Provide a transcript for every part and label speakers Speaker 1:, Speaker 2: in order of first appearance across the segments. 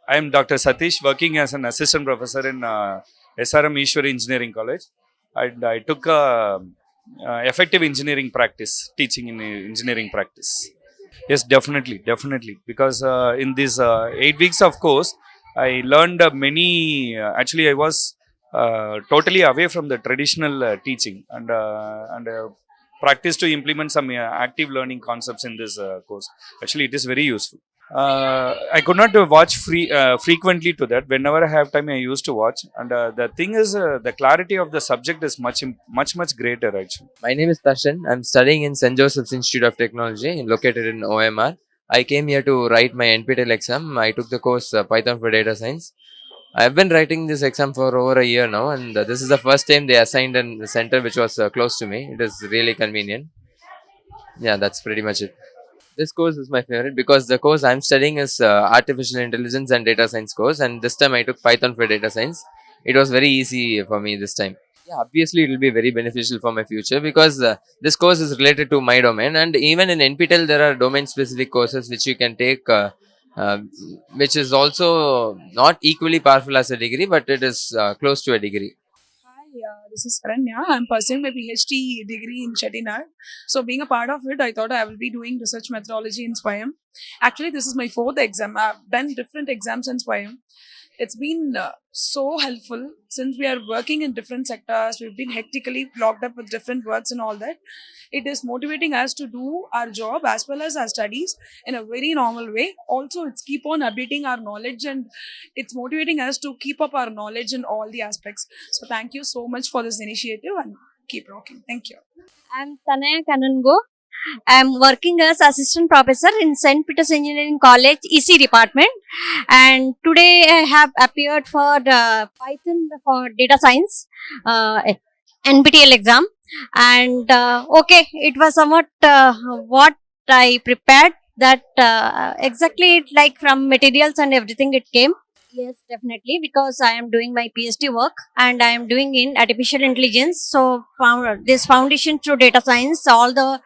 Speaker 1: I am Dr. Satish, working as an assistant professor in SRM Ishwari Engineering College. I took effective engineering practice, teaching in engineering practice. Yes, definitely. Because in these 8 weeks of course, I learned many. Actually, I was totally away from the traditional teaching and practice to implement some active learning concepts in this course. Actually, it is very useful. I could not watch frequently to that. Whenever I have time, I used to watch. And the thing is, the clarity of the subject is much greater actually.
Speaker 2: My name is Darshan. I'm studying in St. Joseph's Institute of Technology located in OMR. I came here to write my NPTEL exam. I took the course Python for Data Science. I've been writing this exam for over a year now, and this is the first time they assigned in the center which was close to me. It is really convenient. Yeah, that's pretty much it. This course is my favorite because the course I'm studying is Artificial Intelligence and Data Science course, and this time I took Python for Data Science. It was very easy for me this time. Yeah, obviously it will be very beneficial for my future because this course is related to my domain, and even in NPTEL there are domain specific courses which you can take, uh, which is also not equally powerful as a degree, but it is close to a degree.
Speaker 3: Hi, this is Karanya. I'm pursuing my PhD degree in Chettinad. So, being a part of it, I thought I will be doing research methodology in SPIAM. Actually, this is my fourth exam. I've done different exams in SPIAM. It's been so helpful since we are working in different sectors. We've been hectically locked up with different works and all that. It is motivating us to do our job as well as our studies in a very normal way. Also, it's keep on updating our knowledge and it's motivating us to keep up our knowledge in all the aspects. So, thank you so much for this initiative and keep rocking. Thank you.
Speaker 4: I'm Tanaya Kanungo. I'm working as assistant professor in St. Peter's Engineering College EC department, and today I have appeared for the Python for data science NPTEL exam. And okay, it was somewhat what I prepared. That exactly like from materials and everything it came. Yes, definitely, because I am doing my PhD work and I am doing in artificial intelligence. So, this foundation through data science, all the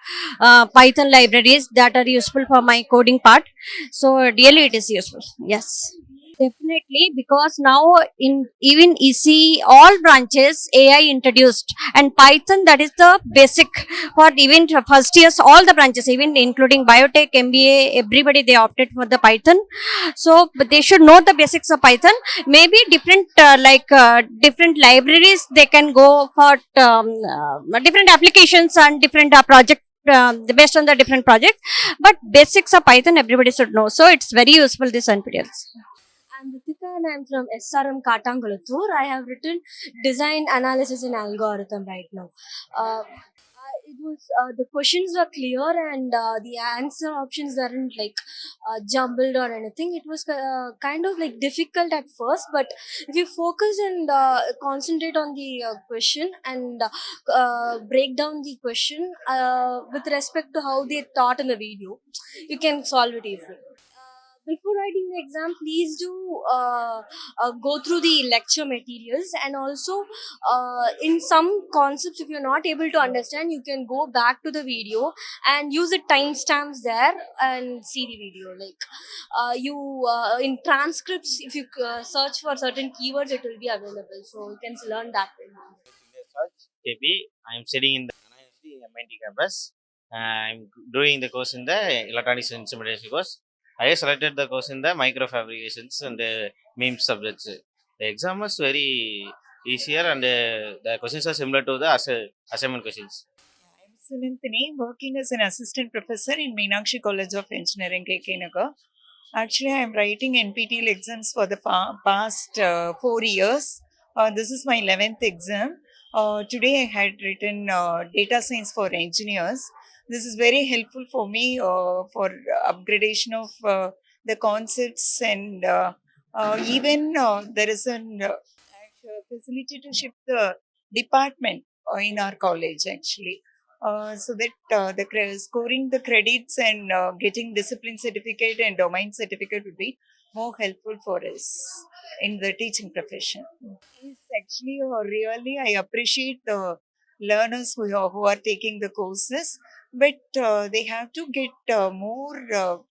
Speaker 4: Python libraries that are useful for my coding part. So, really, it is useful. Yes. Definitely, because now in even EC all branches AI introduced, and Python, that is the basic for even first years, all the branches, even including biotech, MBA, everybody they opted for the Python. So but they should know the basics of Python. Maybe different different libraries they can go for different applications and different project. Based on the different projects, but basics of Python everybody should know. So it's very useful, this NPTELs. I'm Ritika and I'm from SRM Katangalathur. I have written design analysis and algorithm right now. It was the questions were clear and the answer options weren't like jumbled or anything. It was kind of like difficult at first, but if you focus and concentrate on the question and break down the question with respect to how they taught in the video, you can solve it easily. Before writing the exam, please do go through the lecture materials, and also in some concepts if you're not able to understand, you can go back to the video and use the timestamps there and see the video. Like you in transcripts, if you search for certain keywords, it will be available, so you can learn that way.
Speaker 5: KP. I'm studying in the MIT campus. I'm doing the course in the electronics and instrumentation course. I selected the course in the microfabrications and the MEMS subjects. The exam was very easier and the questions are similar to the assignment questions.
Speaker 6: I'm Sunantini, working as an assistant professor in Meenakshi College of Engineering, KK Nagar. Actually, I'm writing NPTEL exams for the past 4 years. This is my 11th exam. Today, I had written data science for engineers. This is very helpful for me for upgradation of the concepts, and even there is an facility to shift the department in our college actually. So that scoring the credits and getting discipline certificate and domain certificate would be more helpful for us in the teaching profession. Yes, actually, really, I appreciate the learners who are taking the courses, but they have to get more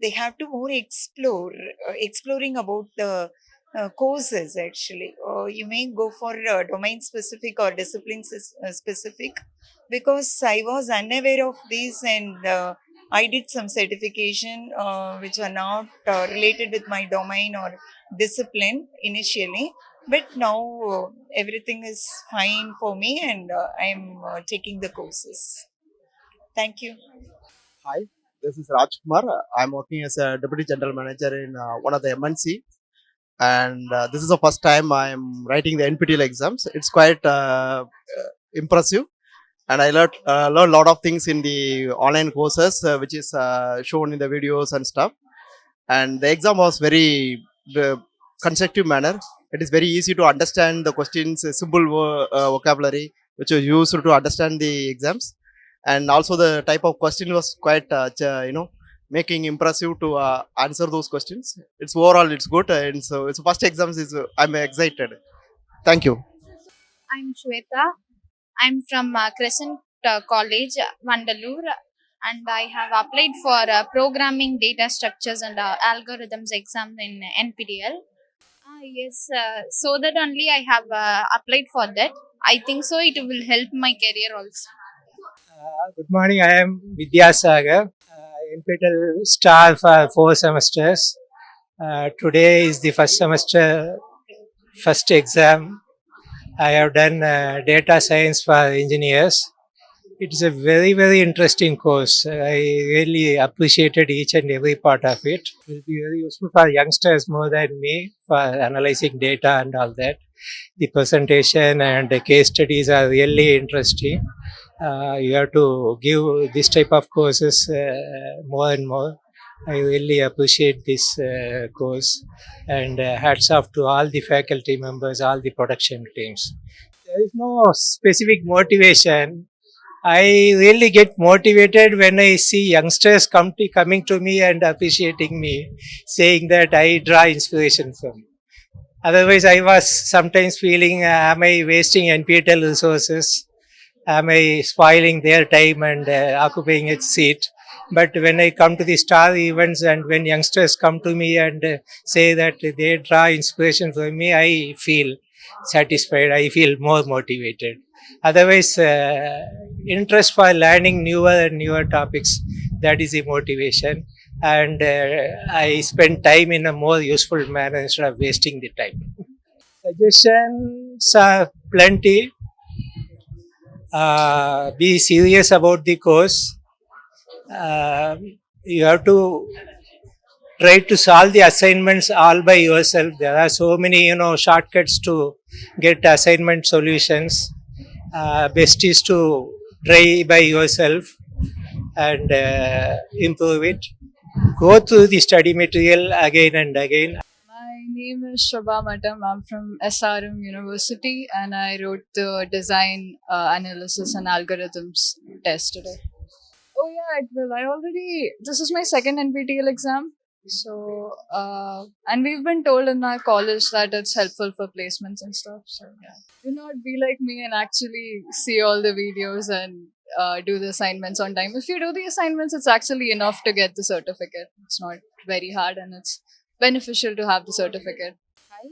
Speaker 6: they have to more exploring about the courses actually. You may go for domain specific or discipline specific, because I was unaware of this, and I did some certification which are not related with my domain or discipline initially, but now everything is fine for me, and I'm taking the courses. Thank you.
Speaker 7: Hi, this is Rajkumar. I'm working as a deputy general manager in one of the MNC, and this is the first time I'm writing the NPTEL exams. It's quite impressive, and I learned a lot of things in the online courses, which is shown in the videos and stuff. And the exam was very uh, constructive manner. It is very easy to understand the questions, simple vocabulary which was used to understand the exams, and also the type of question was quite making impressive to answer those questions. It's overall it's good, and so it's first exams is I'm excited. Thank you.
Speaker 8: I'm Shweta. I'm from Crescent College, Vandalur, and I have applied for programming data structures and algorithms exam in NPTEL. Yes, so that only I have applied for that. I think so it will help my career also.
Speaker 9: Good morning. I am Vidyasagar, NPTEL star for 4 semesters. Today is the first semester, first exam. I have done data science for engineers. It is a very, very interesting course. I really appreciated each and every part of it. It will be very useful for youngsters more than me for analyzing data and all that. The presentation and the case studies are really interesting. You have to give this type of courses more and more. I really appreciate this course, and hats off to all the faculty members, all the production teams. There is no specific motivation. I really get motivated when I see youngsters coming to me and appreciating me, saying that I draw inspiration from. Otherwise, I was sometimes feeling, am I wasting NPTEL resources? Am I spoiling their time and occupying its seat? But when I come to the star events and when youngsters come to me and say that they draw inspiration from me, I feel satisfied. I feel more motivated. Otherwise, interest for learning newer and newer topics, that is the motivation. And I spend time in a more useful manner instead of wasting the time. Suggestions are plenty. Be serious about the course. Uh, you have to try to solve the assignments all by yourself. There are so many, shortcuts to get assignment solutions. Best is to try by yourself and improve it. Go through the study material again and again.
Speaker 10: My name is Shobha Matam. I'm from SRM University, and I wrote the design analysis and algorithms test today. Oh yeah, it will. This is my second NPTEL exam. So, and we've been told in our college that it's helpful for placements and stuff. So yeah, do not be like me and actually see all the videos and do the assignments on time. If you do the assignments, it's actually enough to get the certificate. It's not very hard, and it's beneficial to have the certificate.
Speaker 11: Hi,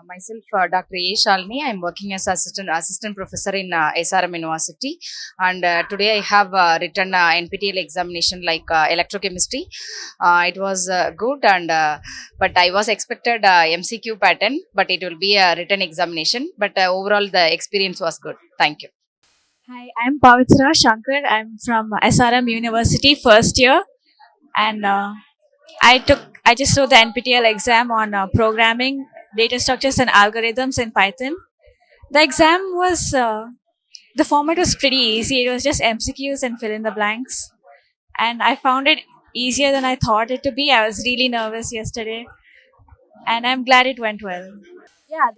Speaker 11: myself Dr. A. Shalini. I'm working as assistant professor in SRM University, and today I have written NPTEL examination like electrochemistry. It was good, and but I was expected MCQ pattern, but it will be a written examination. But overall, the experience was good. Thank you.
Speaker 12: Hi, I'm Pavitra Shankar. I'm from SRM University first year, and I just wrote the NPTEL exam on programming, data structures, and algorithms in Python. The exam was the format was pretty easy. It was just MCQs and fill in the blanks, and I found it easier than I thought it to be. I was really nervous yesterday, and I'm glad it went well. Yeah,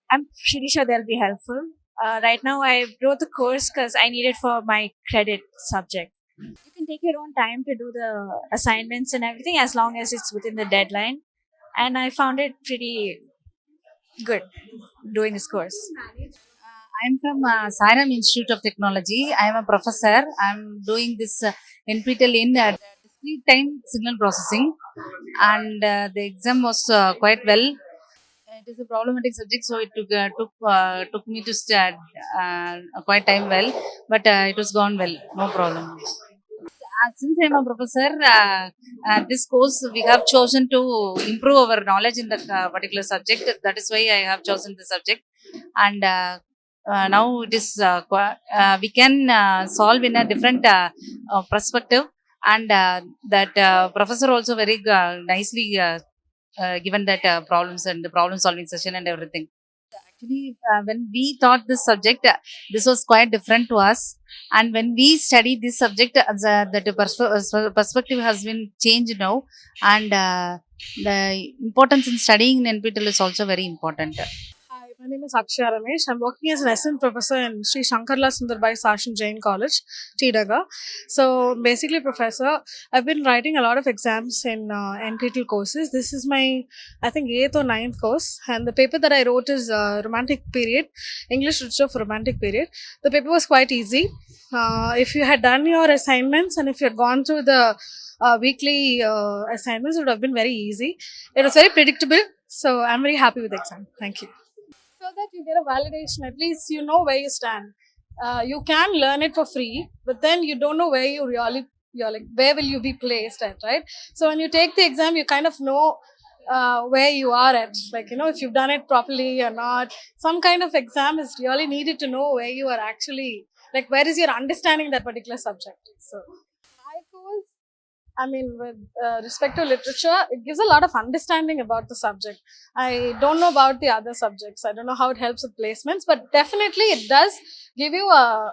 Speaker 12: I'm pretty sure they'll be helpful. Right now, I wrote the course because I need it for my credit subject. You can take your own time to do the assignments and everything as long as it's within the deadline. And I found it pretty good doing this course.
Speaker 11: I'm from Sairam Institute of Technology. I am a professor. I'm doing this NPTEL in Time signal processing, and the exam was quite well. It is a problematic subject, so it took me to start quite time well, but it was gone well, no problem. Since I'm a professor, this course we have chosen to improve our knowledge in the particular subject. That is why I have chosen the subject, and now it is we can solve in a different perspective, and that professor also very nicely given that problems and the problem solving session and everything. Actually, when we taught this subject, this was quite different to us. And when we study this subject, perspective has been changed now. And the importance in studying in NPTEL is also very important.
Speaker 3: Hi, my name is Akshaya Ramesh. I'm working as an assistant professor in Sri Shankarla Sundarbai Sashin Jain College, Tidaga. So basically, professor, I've been writing a lot of exams in NPTEL courses. This is my, I think, 8th or ninth course. And the paper that I wrote is Romantic Period, English Literature for Romantic Period. The paper was quite easy. If you had done your assignments and if you had gone through the weekly assignments, it would have been very easy. It was very predictable. So I'm very happy with the exam. Thank you. So that you get a validation, at least you know where you stand. You can learn it for free, but then you don't know where you're like, where will you be placed at, right? So when you take the exam, you kind of know where you are at, like, you know, if you've done it properly or not. Some kind of exam is really needed to know where you are actually, like, where is your understanding that particular subject. So my course, I mean, with respect to literature, it gives a lot of understanding about the subject. I don't know about the other subjects. I don't know how it helps with placements, but definitely it does give you a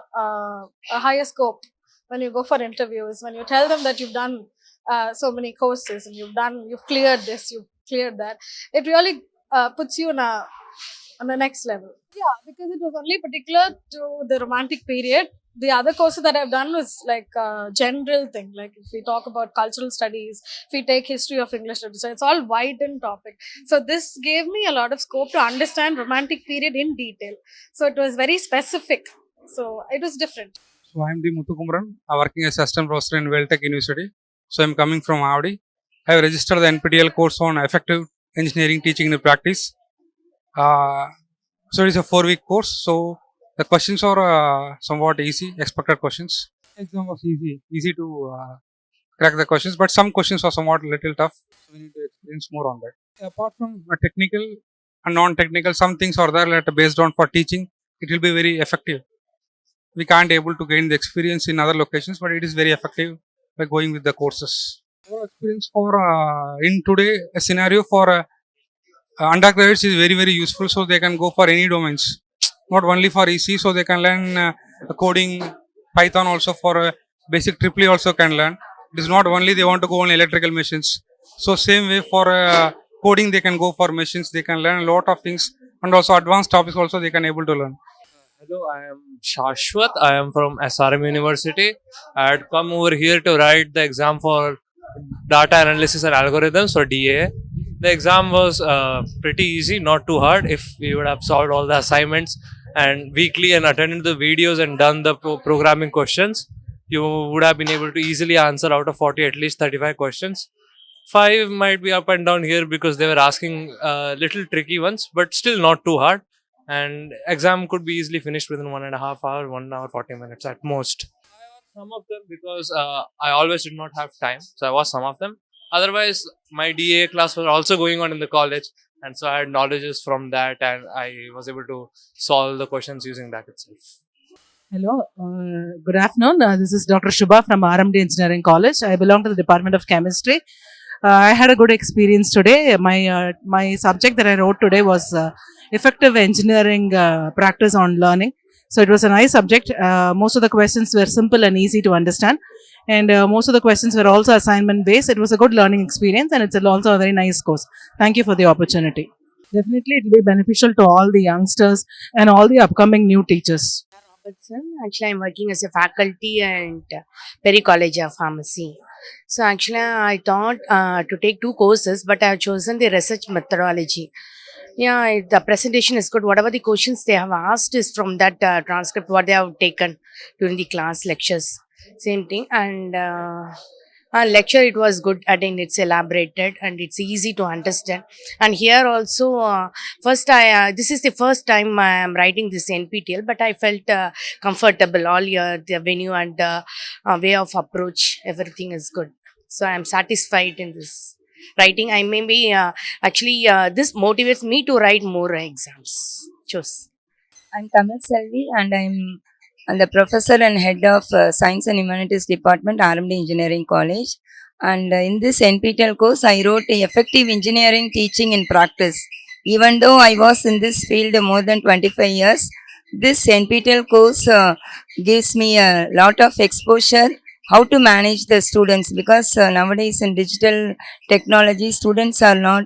Speaker 3: higher scope when you go for interviews. When you tell them that you've done so many courses and you've cleared this, you've cleared that, it really puts you on the next level. Yeah, because it was only particular to the romantic period. The other courses that I've done was like a general thing. Like if we talk about cultural studies, if we take history of English literature, it's all widened topic. So this gave me a lot of scope to understand romantic period in detail. So it was very specific. So it was different.
Speaker 13: So I am D. Muthukumaran. I am working as assistant professor in Weltech University. So I am coming from Avadi. I have registered the NPTEL course on effective engineering teaching in practice. So it is a 4-week course. So the questions are somewhat easy, expected questions. Exam was easy to crack the questions, but some questions are somewhat little tough. We need to experience more on that. Apart from technical and non-technical, some things are there that are based on for teaching. It will be very effective. We can't able to gain the experience in other locations, but it is very effective by going with the courses. Our experience for in today a scenario for undergraduates is very useful, so they can go for any domains, not only for EC. So they can learn coding, Python also for basic triple also can learn. It is not only they want to go on electrical machines. So same way for coding they can go for machines. They can learn a lot of things, and also advanced topics also they can able to learn.
Speaker 14: Hello, I am Shashwat. I am from SRM University. I had come over here to write the exam for data analysis and algorithms for DA. The exam was pretty easy, not too hard. If we would have solved all the assignments and weekly and attended the videos and done the programming questions, you would have been able to easily answer out of 40 at least 35 questions. 5 might be up and down here because they were asking little tricky ones, but still not too hard. And exam could be easily finished within 1.5 hours, 1 hour 40 minutes at most. Some of them because I always did not have time, so I was some of them. Otherwise, my DA class was also going on in the college, and so I had knowledges from that, and I was able to solve the questions using that itself.
Speaker 15: Hello, good afternoon. This is Dr. Shubha from RMD Engineering College. I belong to the Department of Chemistry. I had a good experience today. My subject that I wrote today was effective engineering practice on learning. So it was a nice subject. Most of the questions were simple and easy to understand, and most of the questions were also assignment based. It was a good learning experience, and it's also a very nice course. Thank you for the opportunity. Definitely, it will be beneficial to all the youngsters and all the upcoming new teachers.
Speaker 11: Actually, I'm working as a faculty and Perry College of Pharmacy. So actually, I thought to take 2 courses, but I have chosen the research methodology. Yeah, the presentation is good. Whatever the questions they have asked is from that transcript what they have taken during the class lectures. Same thing, and
Speaker 16: Lecture, it was good. Again, it's elaborated and it's easy to understand. And here also, first I this is the first time I am writing this NPTEL, but I felt comfortable. All your the venue and way of approach, everything is good. So I am satisfied in this writing. I maybe actually this motivates me to write more exams. Choose.
Speaker 17: I'm Tamil Selvi and I'm the professor and head of Science and Humanities Department, RMD Engineering College. And in this NPTEL course, I wrote Effective Engineering Teaching in Practice. Even though I was in this field more than 25 years, this NPTEL course gives me a lot of exposure how to manage the students, because nowadays in digital technology, students are not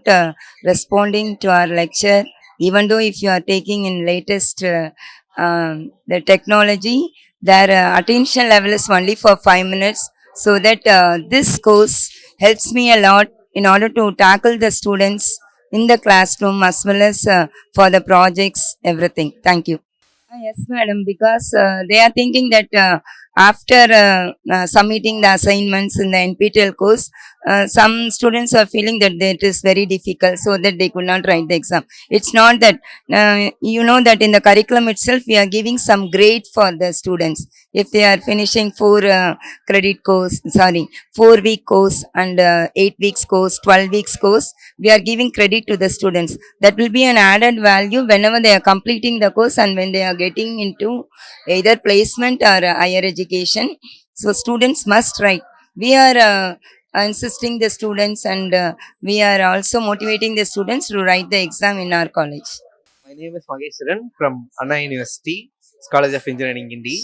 Speaker 17: responding to our lecture. Even though if you are taking in latest the technology, their attention level is only for 5 minutes. So that this course helps me a lot in order to tackle the students in the classroom as well as for the projects, everything. Thank you. Yes, madam, because they are thinking that after submitting the assignments in the NPTEL course, some students are feeling that it is very difficult, so that they could not write the exam. It's not that, you know, that in the curriculum itself, we are giving some grade for the students. If they are finishing 4-week course and 8 weeks course, 12 weeks course, we are giving credit to the students. That will be an added value whenever they are completing the course and when they are getting into either placement or higher education. So students must write. We are insisting the students, and we are also motivating the students to write the exam in our college.
Speaker 18: My name is Mageshwaran from Anna University, College of Engineering, India.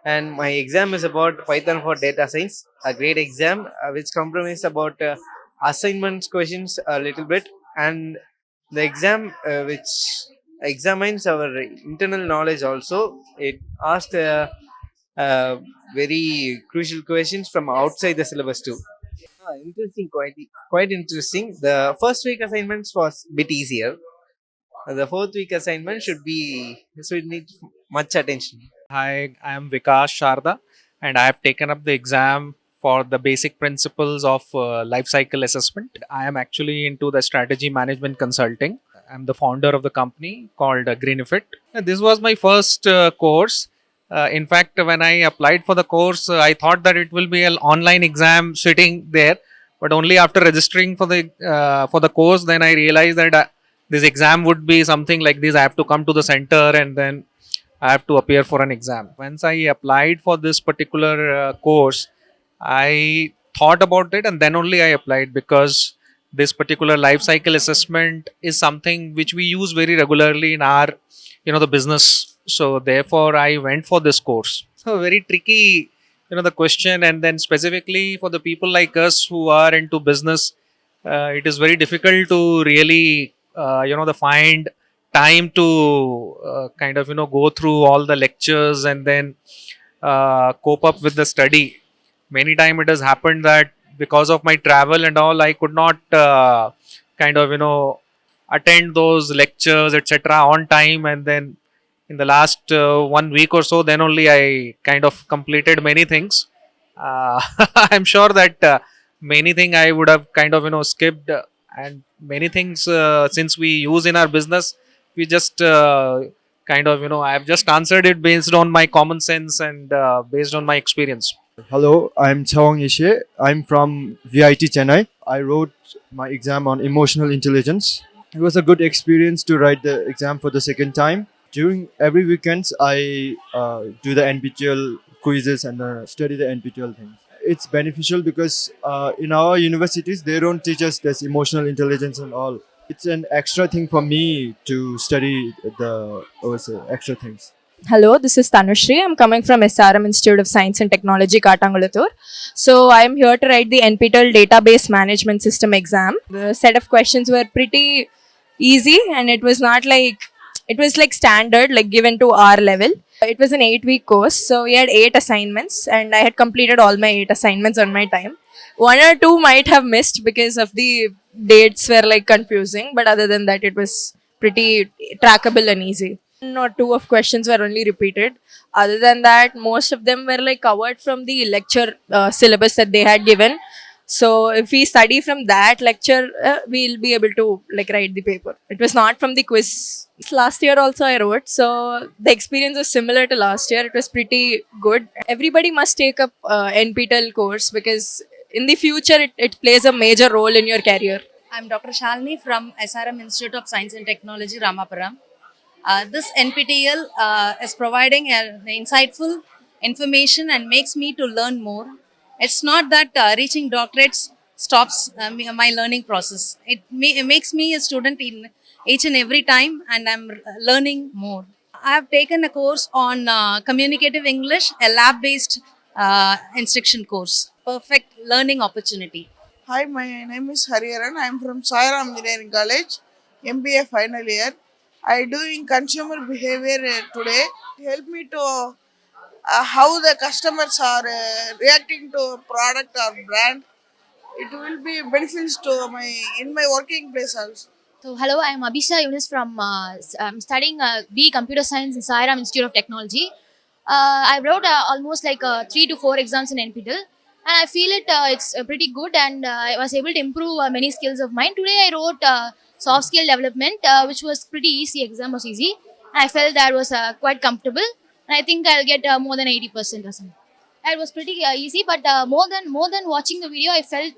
Speaker 18: And my exam is about Python for data science, a great exam which compromises about assignments questions a little bit, and the exam which examines our internal knowledge also. It asks very crucial questions from outside the syllabus too. Interesting, quite interesting. The first week assignments was a bit easier. The fourth week assignment should need much attention.
Speaker 19: Hi, I am Vikas Sharda, and I have taken up the exam for the basic principles of life cycle assessment. I am actually into the strategy management consulting. I'm the founder of the company called Greenifit. And this was my first course. In fact, when I applied for the course, I thought that it will be an online exam sitting there. But only after registering for the course, then I realized that this exam would be something like this. I have to come to the center and then I have to appear for an exam. Once I applied for this particular course, I thought about it and then only I applied, because this particular life cycle assessment is something which we use very regularly in our, the business. So therefore, I went for this course. So very tricky, the question, and then specifically for the people like us who are into business, it is very difficult to really, find time to kind of go through all the lectures and then cope up with the study. Many time it has happened that because of my travel and all, I could not kind of attend those lectures etc on time, and then in the last 1 week or so, then only I kind of completed many things. I'm sure that many things I would have kind of skipped, and many things since we use in our business, we just kind of I have just answered it based on my common sense and based on my experience.
Speaker 20: Hello, I'm Chawang Ishe. I'm from VIT Chennai. I wrote my exam on emotional intelligence. It was a good experience to write the exam for the second time. During every weekends, I do the NPTEL quizzes and study the NPTEL things. It's beneficial because in our universities, they don't teach us this emotional intelligence and all. It's an extra thing for me to study the extra things.
Speaker 21: Hello, this is Tanushri. I'm coming from SRM Institute of Science and Technology, Katangulathur. So I'm here to write the NPTEL Database Management System exam. The set of questions were pretty easy, and it was like standard, like given to our level. It was an 8-week course, so we had 8 assignments, and I had completed all my 8 assignments on my time. 1 or 2 might have missed because of the dates were like confusing, but other than that, it was pretty trackable and easy. One or two of questions were only repeated. Other than that, most of them were like covered from the lecture syllabus that they had given. So if we study from that lecture, we'll be able to like write the paper. It was not from the quiz. Last year also I wrote, so the experience was similar to last year. It was pretty good. Everybody must take up NPTEL course because in the future it plays a major role in your career.
Speaker 1: I'm Dr. Shalini from SRM Institute of Science and Technology, Ramapuram. This NPTEL is providing insightful information and makes me to learn more. It's not that reaching doctorates stops my learning process. It makes me a student in each and every time, and I'm learning more. I have taken a course on communicative English, a lab-based instruction course. Perfect learning opportunity.
Speaker 22: Hi, my name is Hariharan. I am from Sairam Engineering College, MBA final year. I doing consumer behavior today. It help me to how the customers are reacting to a product or brand. It will be benefits to my working place also.
Speaker 8: So, hello, I am Abhisha Yunus from I'm studying B Computer Science in Sairam Institute of Technology. I wrote almost like 3 to 4 exams in NPTEL, and I feel it's pretty good, and I was able to improve many skills of mine. Today, I wrote soft skill development, which was pretty easy. Exam was easy. I felt that was quite comfortable, and I think I'll get more than 80% or something. It was pretty easy, but more than watching the video, I felt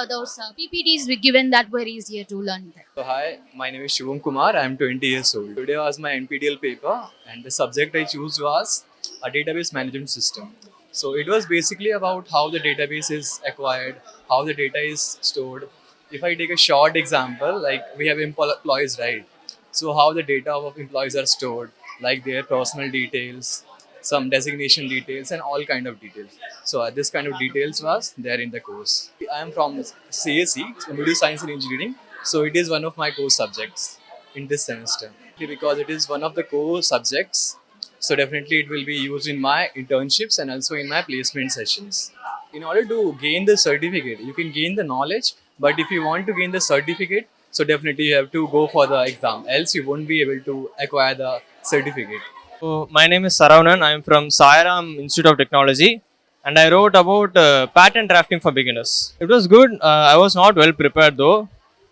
Speaker 8: those PPTs were given that were easier to learn.
Speaker 23: So hi, my name is Shivam Kumar. I am 20 years old. Today was my NPTEL paper, and the subject I chose was a database management system. So it was basically about how the database is acquired, how the data is stored. If I take a short example, like we have employees, right? So how the data of employees are stored, like their personal details, some designation details, and all kind of details. So this kind of details was there in the course. I am from CSE, Computer Science and Engineering. So it is one of my core subjects in this semester. Because it is one of the core subjects, so definitely it will be used in my internships and also in my placement sessions. In order to gain the certificate, you can gain the knowledge, but if you want to gain the certificate, so definitely you have to go for the exam, else you won't be able to acquire the certificate.
Speaker 24: So my name is Saravanan. I am from Sairam Institute of Technology, and I wrote about pattern drafting for beginners. It was good. I was not well prepared though,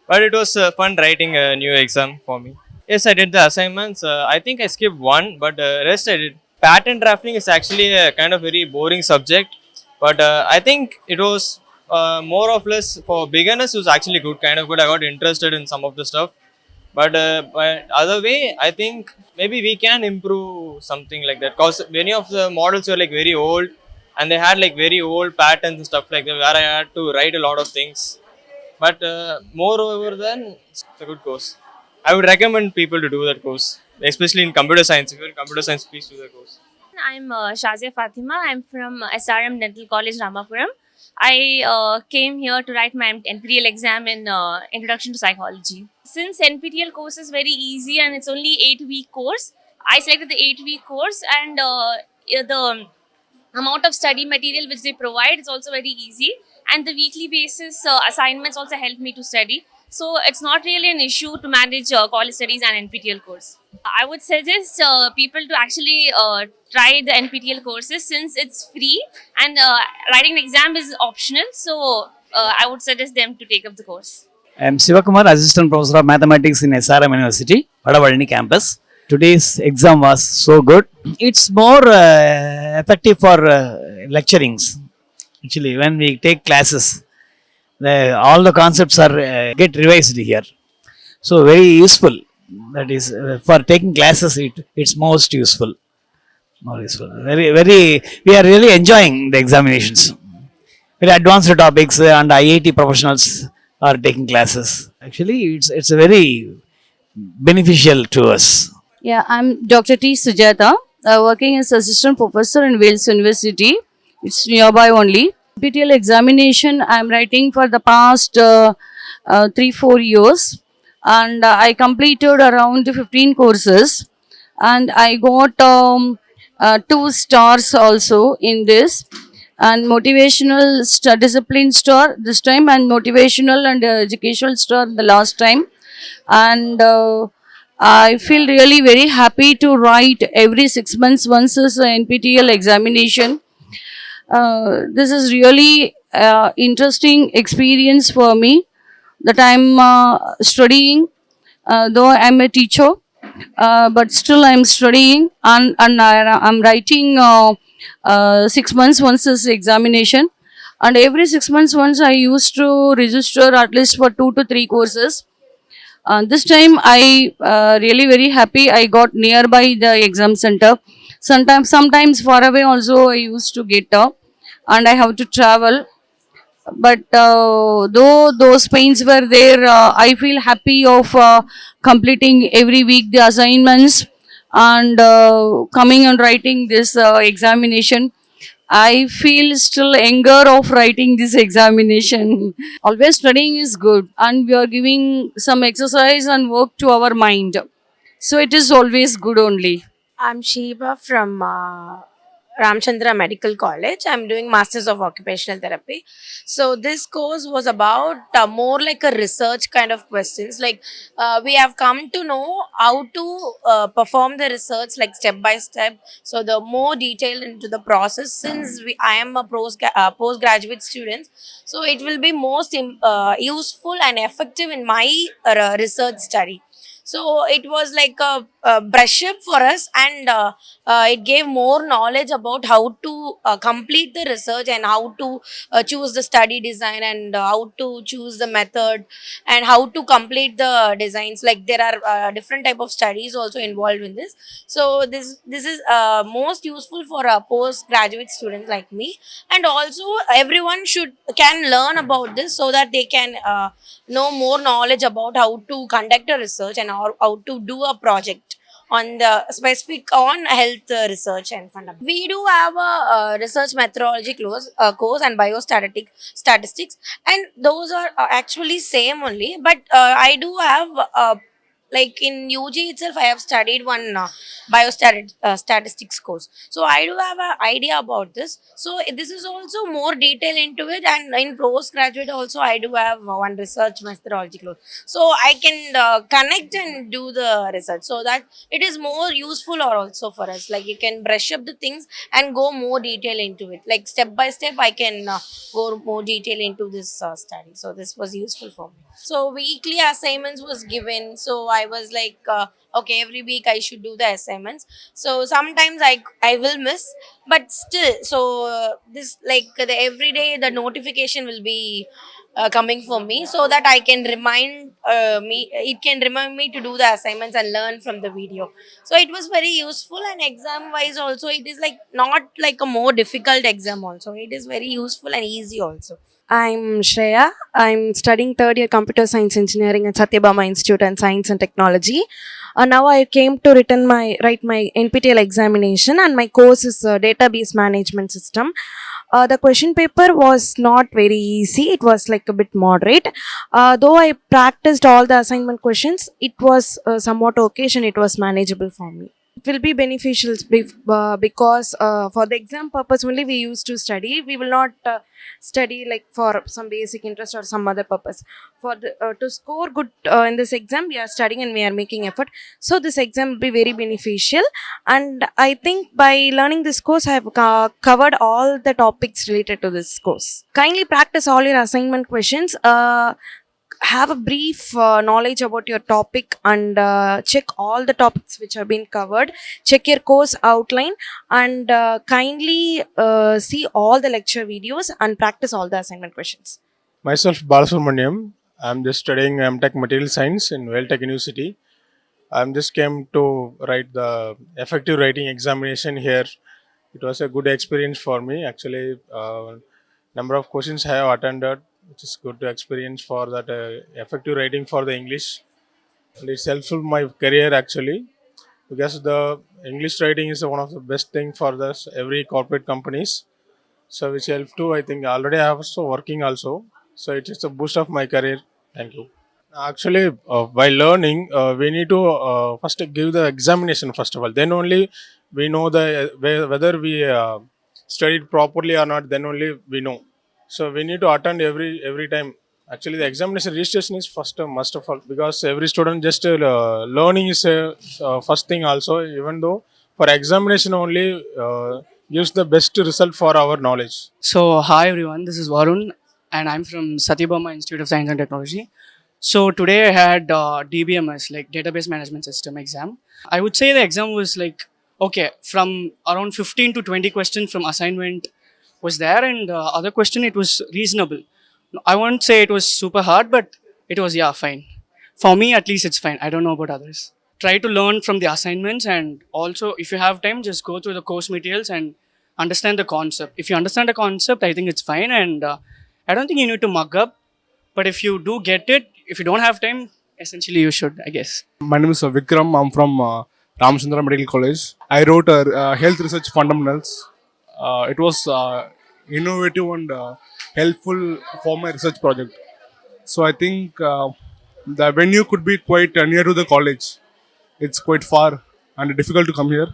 Speaker 24: but it was fun writing a new exam for me. Yes, I did the assignments. I think I skipped one, but rest I did. Pattern drafting is actually a kind of very boring subject, but I think it was more or less for beginners. It was actually good, kind of good. I got interested in some of the stuff. But other way, I think maybe we can improve something like that. Cause many of the models were like very old, and they had like very old patterns and stuff like that, where I had to write a lot of things. But moreover, than it's a good course. I would recommend people to do that course, especially in computer science. If you're in computer science, please do that course.
Speaker 25: I'm Shazia Fatima. I'm from SRM Dental College, Ramapuram. I came here to write my NPTEL exam in Introduction to Psychology. Since NPTEL course is very easy and it's only 8-week course, I selected the 8-week course, and the amount of study material which they provide is also very easy, and the weekly basis assignments also help me to study. So it's not really an issue to manage college studies and NPTEL course. I would suggest people to actually try the NPTEL courses since it's free, and writing an exam is optional. So I would suggest them to take up the course.
Speaker 26: I am Sivakumar, Assistant Professor of Mathematics in SRM University, Vadavalani campus. Today's exam was so good. It's more effective for lecturings. Actually, when we take classes, all the concepts are get revised here. So very useful. That is for taking classes. It's most useful. More useful. Very. We are really enjoying the examinations. Very advanced topics and IIT professionals are taking classes. Actually, it's very beneficial to us.
Speaker 27: Yeah, I'm Dr. T. Sujata, working as assistant professor in Wales University. It's nearby only. NPTEL examination I'm writing for the past 3-4 years, and I completed around 15 courses, and I got 2 stars also in this, and motivational discipline star this time, and motivational and educational star the last time, and I feel really very happy to write every 6 months once as an NPTEL examination. This is really interesting experience for me that I'm studying, though I'm a teacher, but still I'm studying and I'm writing 6 months once this examination. And every 6 months once I used to register at least for 2 to 3 courses. This time I really very happy I got nearby the exam center. Sometimes far away also I used to get up and I have to travel. But though those pains were there, I feel happy of completing every week the assignments and coming and writing this examination. I feel still anger of writing this examination. Always studying is good and we are giving some exercise and work to our mind. So it is always good only.
Speaker 2: I'm Sheba from Ramchandra Medical College. I'm doing Masters of Occupational Therapy. So this course was about more like a research kind of questions. Like we have come to know how to perform the research like step by step. So the more detail into the process since I am a postgraduate student. So it will be most useful and effective in my research study. So it was like a brush up for us, and it gave more knowledge about how to complete the research and how to choose the study design and how to choose the method and how to complete the designs. Like there are different type of studies also involved in this. So this is most useful for a postgraduate students like me, and also everyone should can learn about this so that they can know more knowledge about how to conduct a research and how to do a project on the specific on health research and fundamental. We do have a research methodology course and statistics, and those are actually same only. But I do have like in UG itself, I have studied one statistics course. So I do have an idea about this. So this is also more detail into it, and in postgraduate also I do have one research methodology course. So I can connect and do the research so that it is more useful or also for us. Like you can brush up the things and go more detail into it. Like step by step, I can go more detail into this study. So this was useful for me. So weekly assignments was given. So I was like, okay, every week I should do the assignments. So sometimes I will miss, but still, so this like the every day the notification will be coming for me so that I can remind me. It can remind me to do the assignments and learn from the video. So it was very useful, and exam wise also it is like not like a more difficult exam. Also, it is very useful and easy also. I'm Shreya. I'm studying third year computer science engineering at Satyabama Institute and Science and Technology. Now I came to write my NPTEL examination, and my course is database management system. The question paper was not very easy. It was like a bit moderate. Though I practiced all the assignment questions, it was somewhat okay and it was manageable for me. It will be beneficial because for the exam purpose only we used to study. We will not study like for some basic interest or some other purpose. For the, to score good in this exam, we are studying and we are making effort. So this exam will be very beneficial, and I think by learning this course, I have covered all the topics related to this course. Kindly practice all your assignment questions. Have a brief knowledge about your topic and check all the topics which have been covered. Check your course outline and kindly see all the lecture videos and practice all the assignment questions.
Speaker 4: Myself, Balasubramaniam. I'm just studying MTech Material Science in Tech University. I'm just came to write the effective writing examination here. It was a good experience for me. Actually, number of questions I have attended, which is good experience for that effective writing for the English. And it's helpful my career actually, because the English writing is one of the best thing for this every corporate companies. So which help to, I think already I have also working also. So it is a boost of my career. Thank you. Actually, by learning, we need to first give the examination first of all. Then only we know the whether we studied properly or not. Then only we know. So we need to attend every time Actually, the examination registration is first must of all, because every student just learning is a first thing also. Even though for examination only gives the best result for our knowledge.
Speaker 3: So, hi everyone, this is Varun, and I'm from Satyabama Institute of Science and Technology. So, today I had DBMS, like Database Management System exam. I would say the exam was like, okay, from around 15 to 20 questions from assignment was there, and other question it was reasonable. I won't say it was super hard, but it was, yeah, fine. For me, at least, it's fine. I don't know about others. Try to learn from the assignments, and also, if you have time, just go through the course materials and understand the concept. If you understand the concept, I think it's fine, and I don't think you need to mug up. But if you do get it, if you don't have time, essentially you should, I guess.
Speaker 5: My name is Vikram. I'm from Ramchandra Medical College. I wrote health research fundamentals. It was innovative and helpful for my research project. So I think the venue could be quite near to the college. It's quite far and difficult to come here.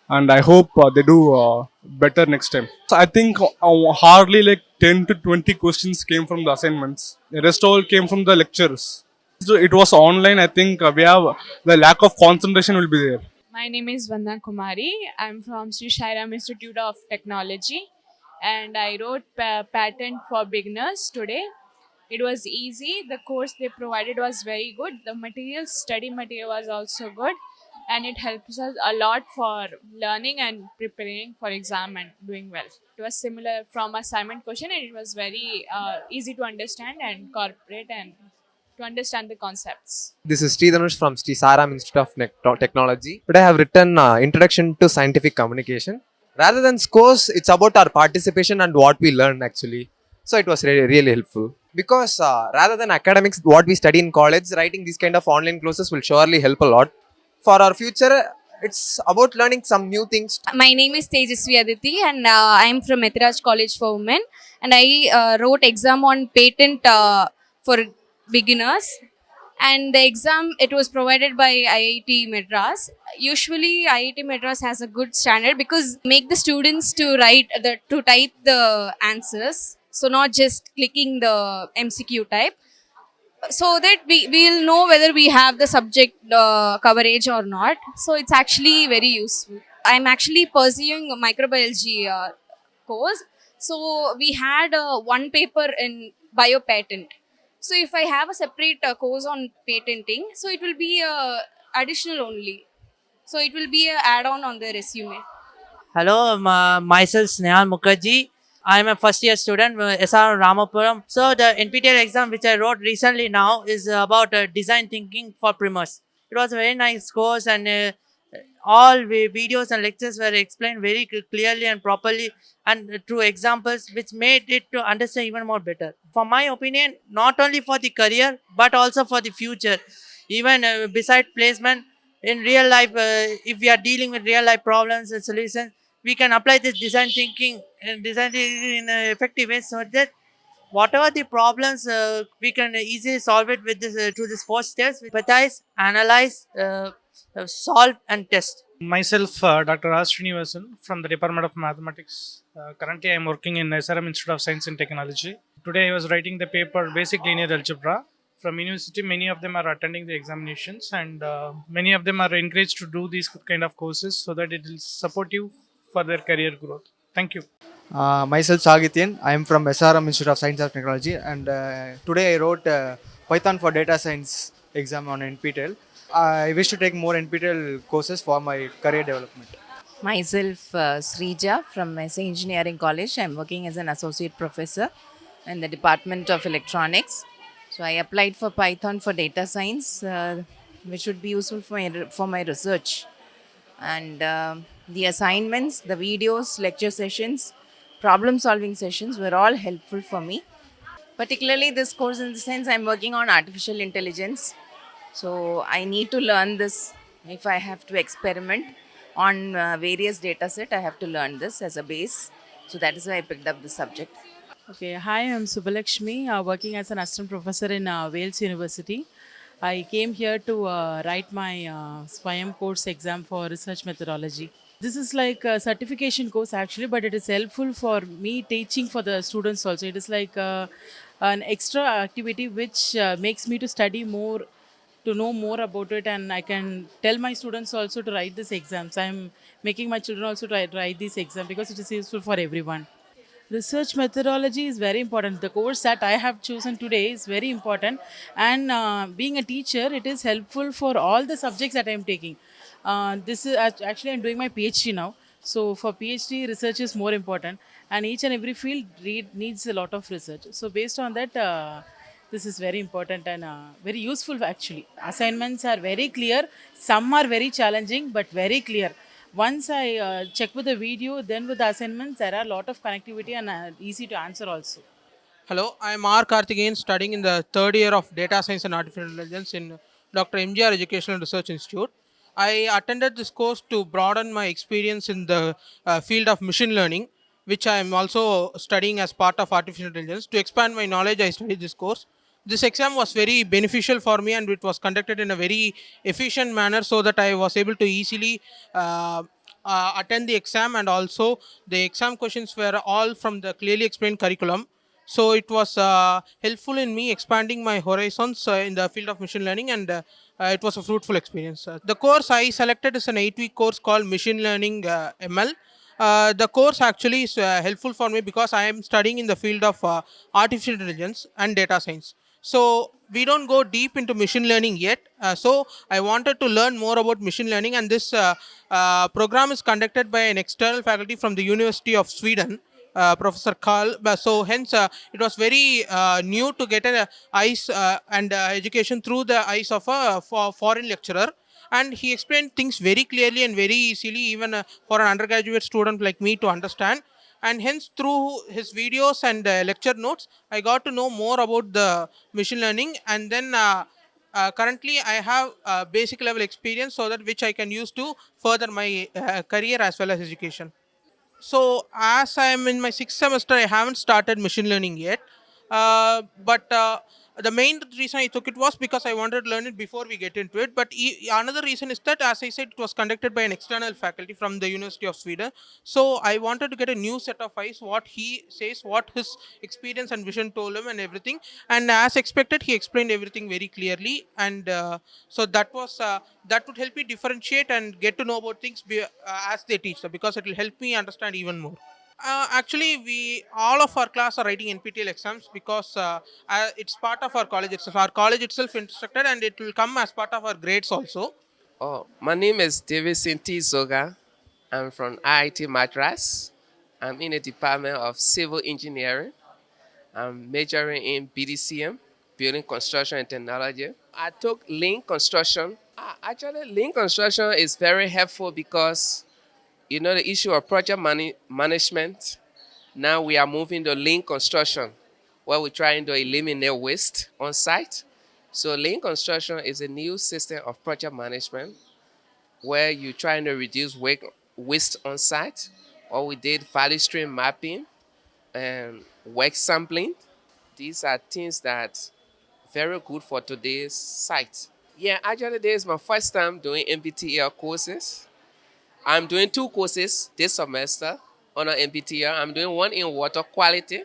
Speaker 5: And I hope they do better next time. So I think hardly like 10 to 20 questions came from the assignments. The rest all came from the lectures. So it was online. I think we have the lack of concentration will be there.
Speaker 6: My name is Vandana Kumari. I'm from Sri Shairam Institute of Technology, and I wrote patent for beginners today. It was easy. The course they provided was very good. The material, study material was also good, and it helps us a lot for learning and preparing for exam and doing well. It was similar from assignment question, and it was very easy to understand and incorporate and to understand the concepts.
Speaker 7: This is Sridhanush from Sri Saram Institute of Technology. Today I have written Introduction to Scientific Communication. Rather than scores, it's about our participation and what we learn actually. So it was really helpful. Because rather than academics, what we study in college, writing these kind of online courses will surely help a lot. For our future, it's about learning some new things.
Speaker 9: My name is Tejasvi Aditi, and I am from Methiraj College for Women, and I wrote exam on patent for beginners, and the exam it was provided by IIT Madras. Usually IIT Madras has a good standard because make the students to type the answers, so not just clicking the MCQ type, so that we will know whether we have the subject coverage or not. So it's actually very useful. I'm actually pursuing a microbiology course. So we had one paper in biopatent. So if I have a separate course on patenting, so it will be additional only. So it will be a add-on on the resume.
Speaker 10: Hello, myself Snehal Mukherjee. I am a first year student SR Ramapuram. So the NPTEL exam which I wrote recently now is about design thinking for primers. It was a very nice course, and all videos and lectures were explained very clearly and properly and through examples which made it to understand even more better. For my opinion, not only for the career but also for the future, even beside placement in real life, if we are dealing with real life problems and solutions, we can apply this design thinking in an effective way, so that whatever the problems, we can easily solve it with this through this four steps: empathize, analyze, solve, and test.
Speaker 3: Myself, Dr. R. Srinivasan from the Department of Mathematics. Currently, I am working in SRM Institute of Science and Technology. Today, I was writing the paper Basic Linear Algebra. From university, many of them are attending the examinations, and many of them are encouraged to do these kind of courses so that it will support you for their career growth. Thank you.
Speaker 12: Myself Sagityan. I am from SRM Institute of Science and Technology, and today I wrote Python for Data Science exam on NPTEL. I wish to take more NPTEL courses for my career development.
Speaker 28: Myself, Srija from SA Engineering College. I am working as an associate professor in the Department of Electronics. So I applied for Python for data science, which would be useful for my research. And the assignments, the videos, lecture sessions, problem solving sessions were all helpful for me. Particularly this course, in the sense I'm working on artificial intelligence. So I need to learn this. If I have to experiment on various data set, I have to learn this as a base. So that is why I picked up this subject.
Speaker 15: Okay, hi, I'm Subbalakshmi, working as an assistant professor in Wales University. I came here to write my Swayam course exam for research methodology. This is like a certification course actually, but it is helpful for me teaching for the students also. It is like
Speaker 11: an extra activity which makes me to study more, to know more about it, and I can tell my students also to write these exams. I'm making my children also write this exam because it is useful for everyone. Research methodology is very important. The course that I have chosen today is very important, and being a teacher, it is helpful for all the subjects that I am taking. This is actually I'm doing my PhD now. So for PhD, research is more important, and each and every field needs a lot of research. So based on that, this is very important and very useful actually. Assignments are very clear. Some are very challenging, but very clear. Once I check with the video, then with the assignments, there are a lot of connectivity and easy to answer also.
Speaker 13: Hello, I am R. Karthikeyan, studying in the third year of Data Science and Artificial Intelligence in Dr. MGR Educational Research Institute. I attended this course to broaden my experience in the field of machine learning, which I am also studying as part of artificial intelligence. To expand my knowledge, I studied this course. This exam was very beneficial for me, and it was conducted in a very efficient manner so that I was able to easily attend the exam, and also the exam questions were all from the clearly explained curriculum. So it was helpful in me expanding my horizons in the field of machine learning, and it was a fruitful experience. The course I selected is an 8-week course called Machine Learning ML. The course actually is helpful for me because I am studying in the field of artificial intelligence and data science. So we don't go deep into machine learning yet. So I wanted to learn more about machine learning, and this program is conducted by an external faculty from the University of Sweden, Professor Carl. So hence, it was very new to get an eyes and education through the eyes of a foreign lecturer, and he explained things very clearly and very easily, even for an undergraduate student like me to understand. And hence, through his videos and lecture notes, I got to know more about the machine learning. And then currently I have basic level experience, so that which I can use to further my career as well as education. So as I am in my sixth semester, I haven't started machine learning yet. But the main reason I took it was because I wanted to learn it before we get into it. But another reason is that, as I said, it was conducted by an external faculty from the University of Sweden. So I wanted to get a new set of eyes, what he says, what his experience and vision told him, and everything. And as expected, he explained everything very clearly. And so that would help me differentiate and get to know about things as they teach, because it will help me understand even more. Actually, we all of our class are writing NPTEL exams because it's part of our college itself. Our college itself instructed, and it will come as part of our grades also.
Speaker 14: Oh, my name is David Sinti Zoga. I'm from IIT Madras. I'm in the Department of Civil Engineering. I'm majoring in BDCM, Building Construction and Technology. I took Lean Construction. Actually, Lean Construction is very helpful because you know the issue of project management. Now we are moving to Lean Construction, where we're trying to eliminate waste on site. So Lean Construction is a new system of project management where you're trying to reduce waste on site. Or we did value stream mapping and work sampling. These are things that very good for today's site. Yeah, actually, this is my first time doing NPTEL courses. I'm doing 2 courses this semester on an NPTEL. I'm doing one in water quality,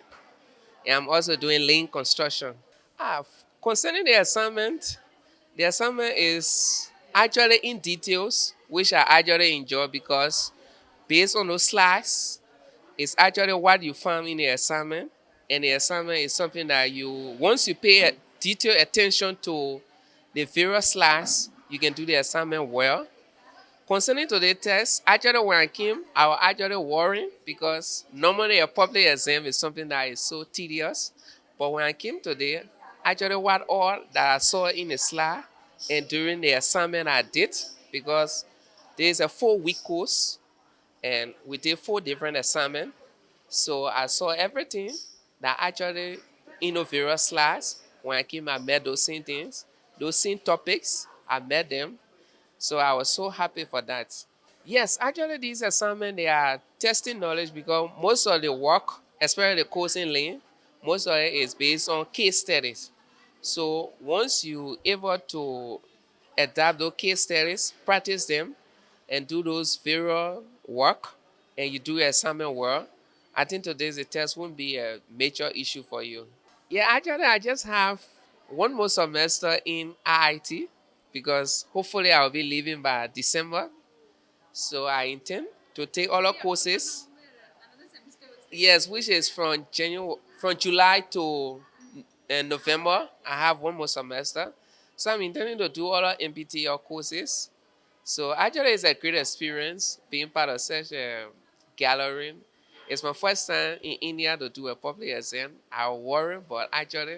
Speaker 14: and I'm also doing lean construction. Concerning the assignment is actually in details, which I actually enjoy because based on those slides, it's actually what you found in the assignment. And the assignment is something that once you pay detailed attention to the various slides, you can do the assignment well. Concerning to the test, actually when I came, I was actually worrying because normally a public exam is something that is so tedious. But when I came today, actually what all that I saw in the slide and during the assignment I did, because there is a 4-week course and we did 4 different assignments. So I saw everything that actually in the various slides. When I came, I met those same things, those same topics, I met them. So I was so happy for that. Yes, actually these assignments, they are testing knowledge because most of the work, especially the coding lane, most of it is based on case studies. So once you able to adapt those case studies, practice them, and do those various work, and you do your assignment well, I think today's test won't be a major issue for you. Yeah, actually, I just have one more semester in IIT because hopefully I'll be leaving by December. So I intend to take all our courses. Yes, which is from July to November. I have one more semester. So I'm intending to do all our NPTEL courses. So actually, it's a great experience being part of such a gathering. It's my first time in India to do a public exam. I worry, but actually,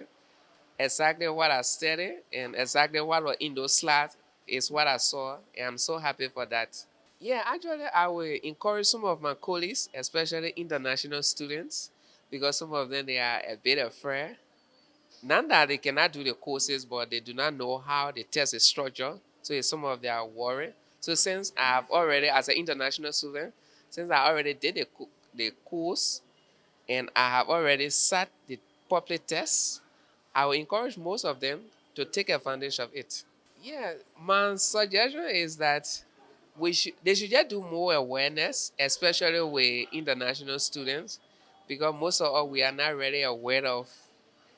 Speaker 14: exactly what I studied and exactly what was in those slides is what I saw, and I'm so happy for that. Yeah, actually, I will encourage some of my colleagues, especially international students, because some of them they are a bit afraid. Not that they cannot do the courses, but they do not know how the test is structured. So it's some of their worry. So since I have already, as an international student, since I already did the course and I have already sat the public test, I will encourage most of them to take advantage of it. Yeah, my suggestion is that they should just do more awareness, especially with international students, because most of us we are not really aware of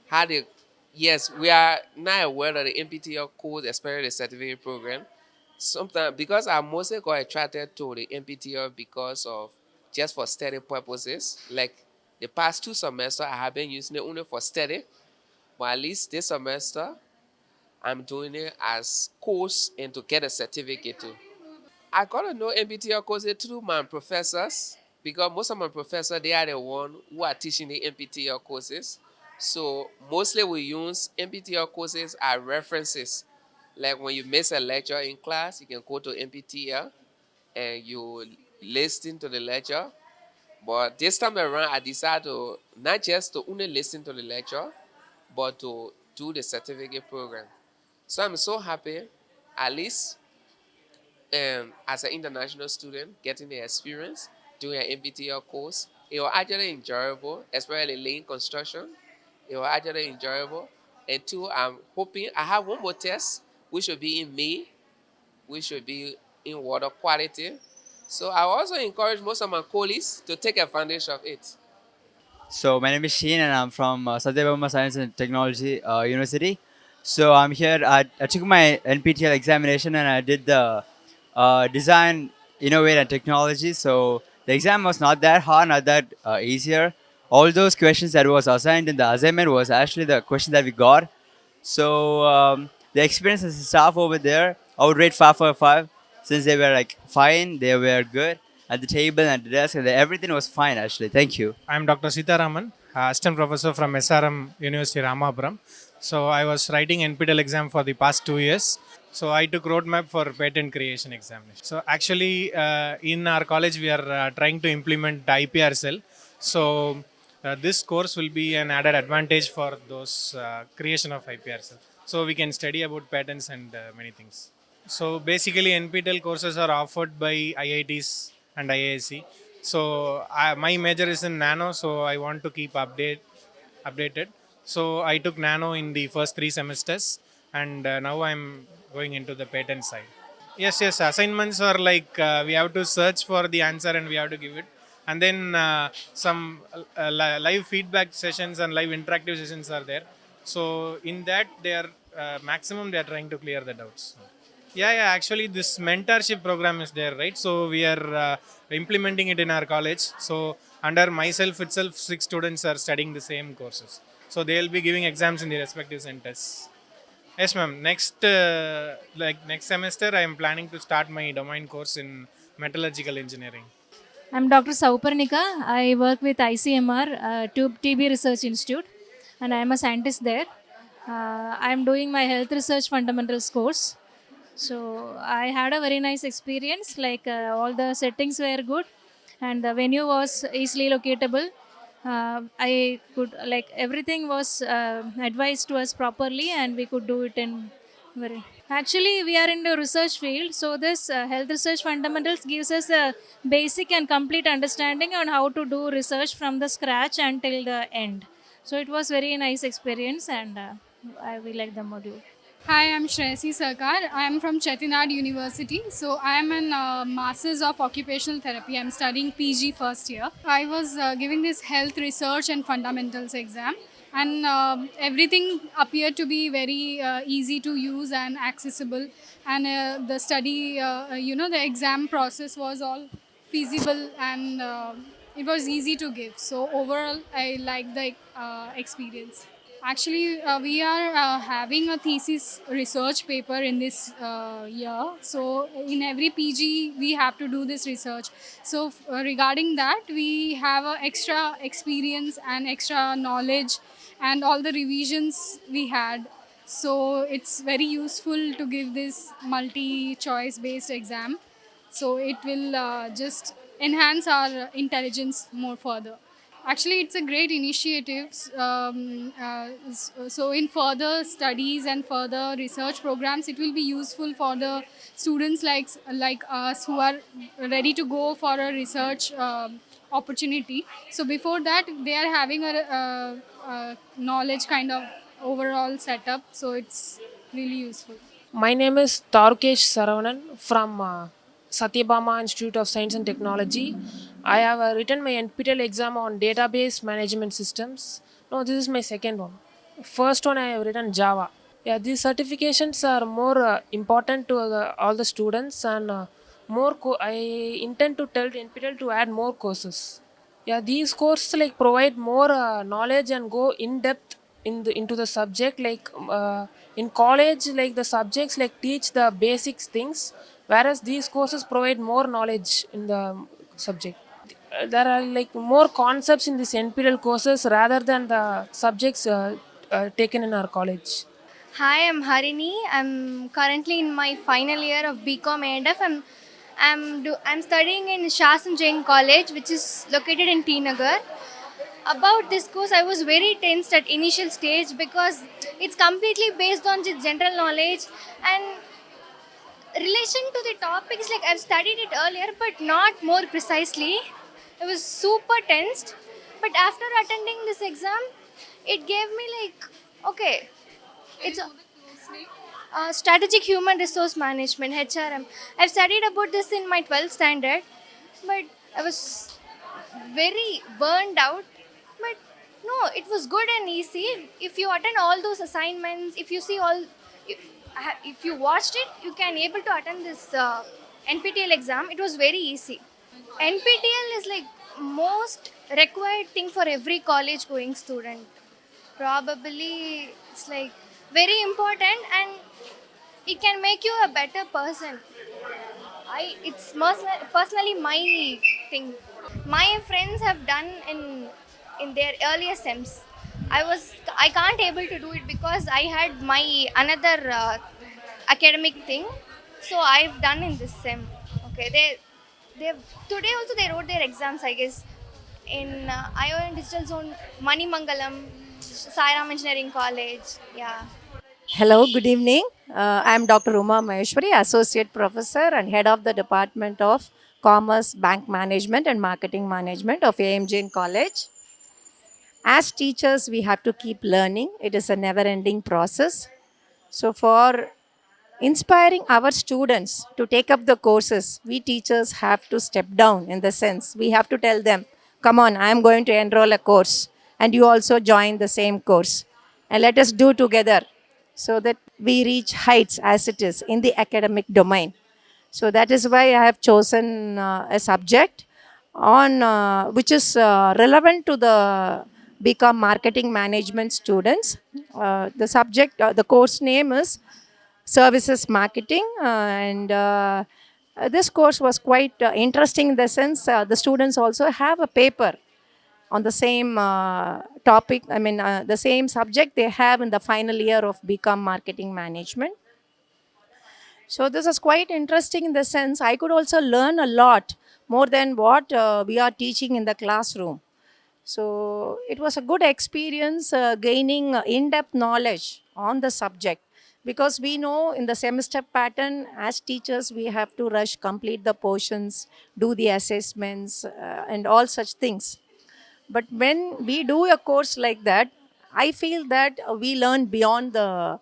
Speaker 14: how the yes, we are not aware of the NPTEL code, especially the certificate program. Sometimes because I mostly got attracted to the NPTEL because of just for study purposes. Like the past 2 semesters I have been using it only for study, but at least this semester I'm doing it as course and to get a certificate too. I got to know NPTEL courses through my professors because most of my professors they are the one who are teaching the NPTEL courses. So mostly we use NPTEL courses as references. Like when you miss a lecture in class, you can go to NPTEL and you listen to the lecture. But this time around, I decided to not just to only listen to the lecture, but to do the certificate program. So I'm so happy, at least as an international student, getting the experience doing an MBTL course, it was actually enjoyable, especially laying construction. It was actually enjoyable. And two, I'm hoping I have one more test, which will be in May, which will be in water quality. So I also encourage most of my colleagues to take advantage of it.
Speaker 1: So my name is Sheen and I'm from Satyabama Science and Technology University. So I'm here. I took my NPTEL examination and I did the design, innovate and technology. So the exam was not that hard, not that easier. All those questions that was assigned in the assignment was actually the question that we got. So the experience as a staff over there, I would rate 5 for 5 since they were like fine, they were good at the table and the desk, and everything was fine actually. Thank you.
Speaker 16: I'm Dr. Sitaraman, assistant professor from SRM University Ramapuram. So I was writing NPTEL exam for the past 2 years. So I took roadmap for patent creation examination. So actually, in our college we are trying to implement IPR cell. So this course will be an added advantage for those creation of IPR cell. So we can study about patents and many things. So basically, NPTEL courses are offered by IITs and IISc. So my major is in nano, so I want to keep updated. So I took nano in the first 3 semesters, and now I'm going into the patent side. Yes. Assignments are like we have to search for the answer and we have to give it, and then some live feedback sessions and live interactive sessions are there. So in that, they are maximum they are trying to clear the doubts. Yeah. Actually, this mentorship program is there, right? So we are implementing it in our college. So under myself itself, 6 students are studying the same courses. So they will be giving exams in the respective centers. Yes, ma'am. Next semester, I am planning to start my domain course in metallurgical engineering.
Speaker 17: I'm Dr. Sauparnika. I work with ICMR, Tube TB Research Institute, and I am a scientist there. I am doing my health research fundamentals course. So I had a very nice experience. Like all the settings were good, and the venue was easily locatable. I could like everything was advised to us properly, and we could do it in very. Actually, we are in the research field, so this health research fundamentals gives us a basic and complete understanding on how to do research from the scratch until the end. So it was very nice experience, and I really like the module.
Speaker 18: Hi, I'm Shreyasi Sarkar. I am from Chettinad University. So I am in Masters of Occupational Therapy. I'm studying PG first year. I was giving this health research and fundamentals exam. and everything appeared to be very easy to use and accessible, and the study, the exam process was all feasible, and it was easy to give. So overall, I like the experience. Actually, we are having a thesis research paper in this year. So, in every PG, we have to do this research. So, regarding that, we have a extra experience and extra knowledge, and all the revisions we had. So, it's very useful to give this multi choice based exam. So, it will just enhance our intelligence more further. Actually, it's a great initiative. So, in further studies and further research programs, it will be useful for the students like us who are ready to go for a research opportunity. So, before that, they are having a knowledge kind of overall setup. So, it's really useful.
Speaker 8: My name is Tarukesh Saravanan from Satyabama Institute of Science and Technology. I have written my NPTEL exam on database management systems. No, this is my second one. First one I have written Java. Yeah, these certifications are more important to all the students, and I intend to tell NPTEL to add more courses. Yeah, these courses like provide more knowledge and go in depth into the subject. Like in college, like the subjects like teach the basics things, whereas these courses provide more knowledge in the subject. There are like more concepts in these NPTEL courses rather than the subjects taken in our college.
Speaker 19: Hi, I'm Harini. I'm currently in my final year of BCom A&F. I'm studying in Shasan Jain College, which is located in T Nagar. About this course, I was very tensed at initial stage because it's completely based on just general knowledge and relation to the topics. Like I've studied it earlier, but not more precisely. It was super tensed. But after attending this exam, it gave me like, okay, it's strategic human resource management, HRM. I've studied about this in my 12th standard, but I was very burned out. But no, it was good and easy. If you attend all those assignments, if you see all, if you watched it, you can able to attend this NPTEL exam. It was very easy. NPTEL is like most required thing for every college going student. Probably it's like very important, and it can make you a better person. It's personally my thing. My friends have done in their earlier sems. I can't able to do it because I had my another academic thing. So I've done in this sem. Okay, they today also they wrote their exams, I guess, in IO and Digital Zone, Manimangalam, Sairam Engineering College. Yeah.
Speaker 20: Hello, good evening. I am Dr. Uma Maheshwari, Associate Professor and Head of the Department of Commerce, Bank Management and Marketing Management of AMJN College. As teachers, we have to keep learning. It is a never-ending process. So for inspiring our students to take up the courses, we teachers have to step down in the sense we have to tell them, come on, I am going to enroll a course and you also join the same course and let us do together so that we reach heights as it is in the academic domain. So that is why I have chosen a subject on which is relevant to the become marketing management students. The subject, the course name is services marketing, and this course was quite interesting in the sense the students also have a paper on the same topic, the same subject they have in the final year of BCom marketing management. So this is quite interesting in the sense I could also learn a lot more than what we are teaching in the classroom. So it was a good experience gaining in-depth knowledge on the subject, because we know in the semester pattern as teachers we have to rush, complete the portions, do the assessments and all such things. But when we do a course like that, I feel that we learn beyond the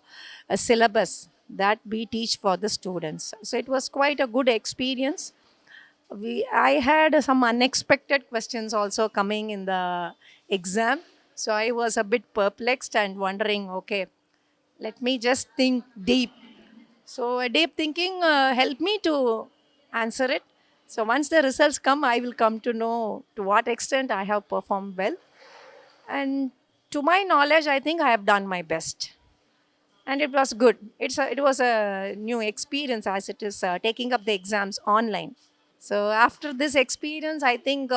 Speaker 20: syllabus that we teach for the students. So it was quite a good experience. I had some unexpected questions also coming in the exam. So I was a bit perplexed and wondering, okay, let me just think deep. So a deep thinking helped me to answer it. So once the results come, I will come to know to what extent I have performed well. And to my knowledge, I think I have done my best. And it was good. It was a new experience as it is taking up the exams online. So after this experience, I think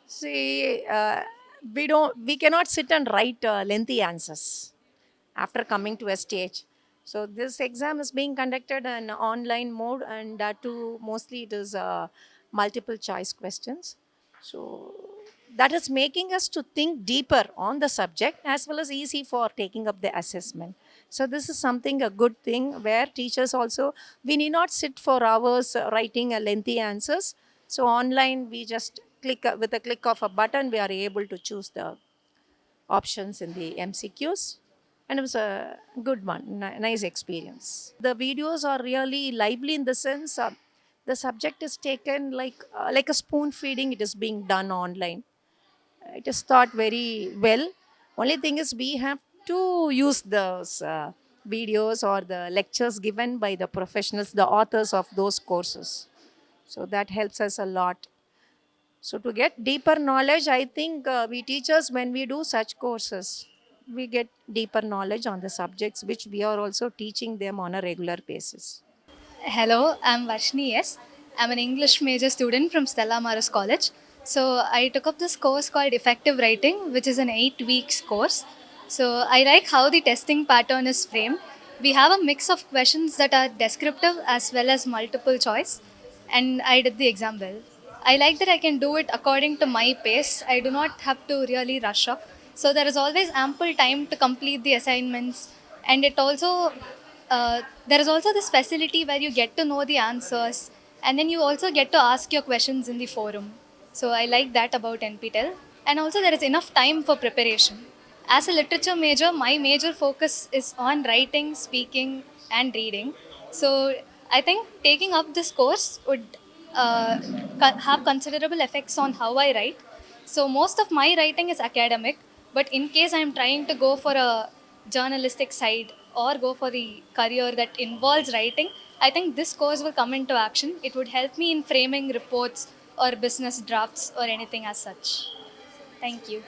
Speaker 20: see we cannot sit and write lengthy answers after coming to a stage. So this exam is being conducted in online mode, and that too mostly it is multiple choice questions. So that is making us to think deeper on the subject as well as easy for taking up the assessment. So this is something a good thing where teachers also, we need not sit for hours writing a lengthy answers. So online we just click with a click of a button we are able to choose the options in the MCQs, and it was a good one, nice experience. The videos are really lively in the sense the subject is taken like a spoon feeding. It is being done online. It is taught very well. Only thing is we have to use those videos or the lectures given by the professionals, the authors of those courses. So that helps us a lot. So, to get deeper knowledge, I think we teachers, when we do such courses, we get deeper knowledge on the subjects which we are also teaching them on a regular basis.
Speaker 2: Hello, I'm Varshni. Yes, I'm an English major student from Stella Maris College. So I took up this course called Effective Writing, which is an 8 weeks course. So I like how the testing pattern is framed. We have a mix of questions that are descriptive as well as multiple choice, and I did the exam well. I like that I can do it according to my pace. I do not have to really rush up. So there is always ample time to complete the assignments, and it also there is also this facility where you get to know the answers, and then you also get to ask your questions in the forum. So I like that about NPTEL, and also there is enough time for preparation. As a literature major, my major focus is on writing, speaking, and reading. So I think taking up this course would have considerable effects on how I write. So most of my writing is academic, but in case I'm trying to go for a journalistic side or go for the career that involves writing, I think this course will come into action. It would help me in framing reports or business drafts or anything as such. Thank you.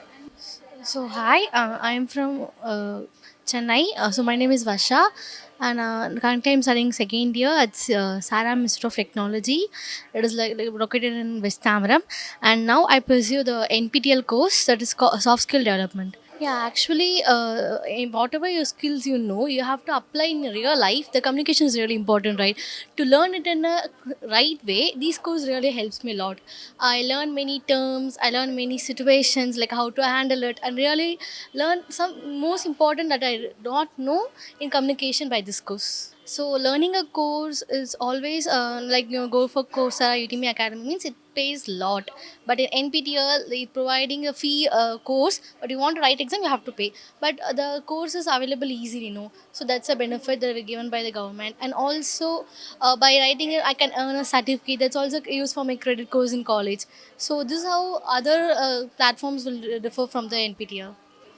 Speaker 21: So hi, I'm from Chennai. So my name is Vasha, and currently I'm studying second year at Saram Institute of Technology. It is like located in West Tamaram, and now I pursue the NPTEL course that is called Soft Skill Development. Yeah, actually, in whatever your skills you know, you have to apply in real life. The communication is really important, right? To learn it in a right way, these course really helps me a lot. I learn many terms, I learn many situations, like how to handle it, and really learn some most important that I don't know in communication by this course. So learning a course is always like go for Coursera, Udemy Academy means it pays lot. But in NPTEL, they providing a fee course, but you want to write exam, you have to pay. But the course is available easily, so that's a benefit that is given by the government. And also by writing it, I can earn a certificate. That's also used for my credit course in college. So this is how other platforms will differ from the NPTEL.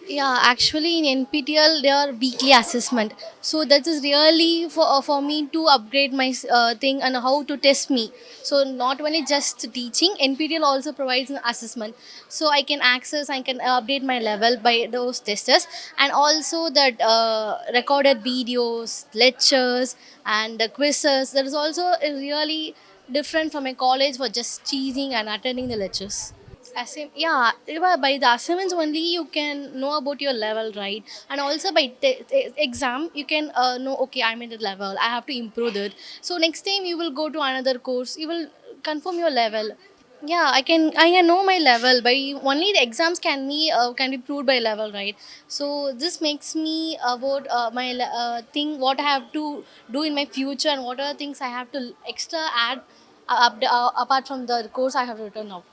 Speaker 21: Yeah, actually in NPTEL there are weekly assessment. So that is really for me to upgrade my thing and how to test me. So not only just teaching, NPTEL also provides an assessment. So I can access, I can update my level by those testers, and also that recorded videos, lectures, and the quizzes. That is also really different from a college for just teaching and attending the lectures. Yeah, by the assignments only you can know about your level, right? And also by exam you can know, okay, I'm in the level, I have to improve it. So next time you will go to another course, you will confirm your level. Yeah, I can know my level by only the exams can be proved by level, right? So this makes me about my thing, what I have to do in my future, and what are the things I have to extra add apart from the course I have written now.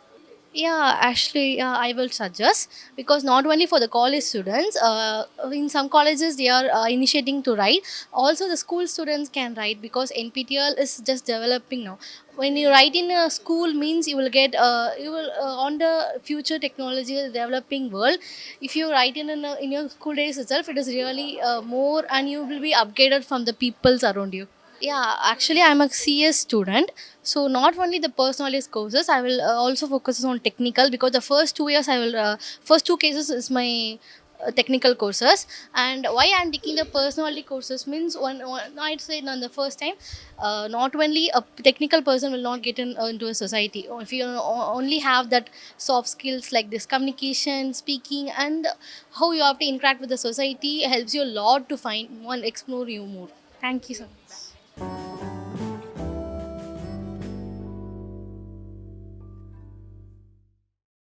Speaker 21: Yeah, actually, I will suggest, because not only for the college students, in some colleges they are initiating to write. Also, the school students can write, because NPTEL is just developing now. When you write in a school, means you will get you will on the future technology developing world. If you write in your school days itself, it is really more, and you will be upgraded from the peoples around you. Yeah, actually, I'm a CS student. So not only the personalized courses, I will also focus on technical, because the first 2 years I will first two cases is my technical courses. And why I'm taking the personality courses means, one I'd say on the first time, not only a technical person will not get into a society. Or if you only have that soft skills like this communication, speaking, and how you have to interact with the society, helps you a lot to find one explore you more. Thank you so much.